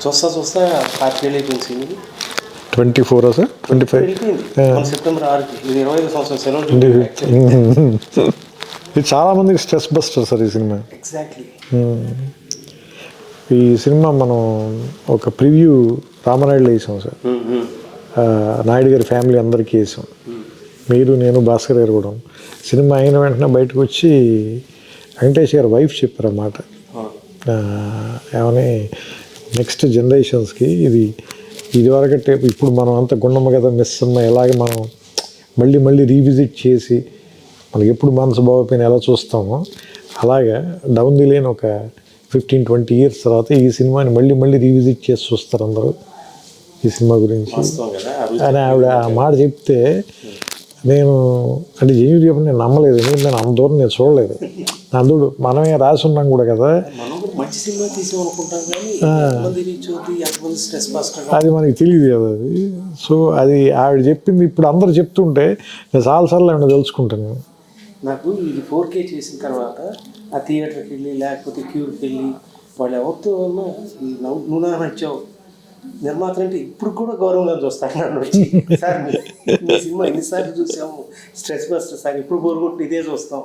చూస్తా చూస్తా పార్టీ అయిపోయింది. 24 సార్ 25 సెప్టెంబర్ 6కి ఇది 25 సంవత్సరం సెలవు. ఇది చాలా మందికి స్ట్రెస్ బస్టర్ సార్ ఈ సినిమా. ఎగ్జాక్ట్లీ. ఈ సినిమా మనం ఒక ప్రివ్యూ రామనాయుడులో వేసాం సార్. నాయుడు గారి ఫ్యామిలీ అందరికీ వేసాం. మీరు, నేను, భాస్కర్ గారు కూడా. సినిమా అయిన వెంటనే బయటకు వచ్చి వెంకటేష్ గారి వైఫ్ చెప్పారు అన్నమాట, ఏమని నెక్స్ట్ జనరేషన్స్కి ఇదివరకట్టే ఇప్పుడు మనం అంతా గుండమ్మ కదా మిస్ అమ్మ ఎలాగ మనం మళ్ళీ రీవిజిట్ చేసి మనకి ఎప్పుడు మనసు బాగోపోయిన ఎలా చూస్తామో అలాగా డౌన్ ది లేన్ ఒక 15-20 years తర్వాత ఈ సినిమాని మళ్ళీ రీవిజిట్ చేసి చూస్తారు అందరూ ఈ సినిమా గురించి అని ఆవిడ ఆ మాట చెప్తే నేను అంటే ఏమి చెప్పి నేను నమ్మలేదు. ఎందుకంటే నేను అంత దూరం నేను చూడలేదు. అందుడు మనమే రాసి ఉన్నాం కూడా కదా, అది మనకి తెలియదు కదా అది. సో అది ఆవిడ చెప్పింది ఇప్పుడు అందరు చెప్తుంటే నేను చాలాసార్లు ఆవిడ తెలుసుకుంటాను. నాకు ఇది 4K చేసిన తర్వాత ఆ థియేటర్కి వెళ్ళి లేకపోతే క్యూర్కి వెళ్ళి వాళ్ళు ఎవరితో ఉన్నా నువ్వు నచ్చావు నిర్మాత అంటే ఇప్పుడు కూడా గౌరవంగా చూస్తాను. నన్ను వచ్చి సార్ మీ సినిమా ఎన్నిసార్లు చూసాము స్ట్రెస్ బస్టర్ సార్, ఇప్పుడు కోరుకుంటే ఇదే చూస్తాం.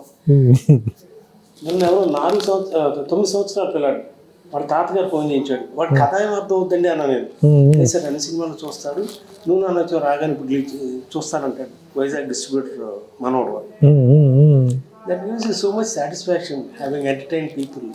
నన్ను ఎవరో 9 సంవత్సరాలు పిల్లాడు వాడు తాతగారు ఫోన్ చేయించాడు. వాడు కథ ఏం అర్థం అవుతుందండి అన్న నేను. సార్ అన్ని సినిమాలు చూస్తాడు, నువ్వు నా నచ్చో రాగానే ఇప్పుడు చూస్తానంటాడు. వైజాగ్ డిస్ట్రిబ్యూటర్ మనోడు. That gives you so much satisfaction having entertain people.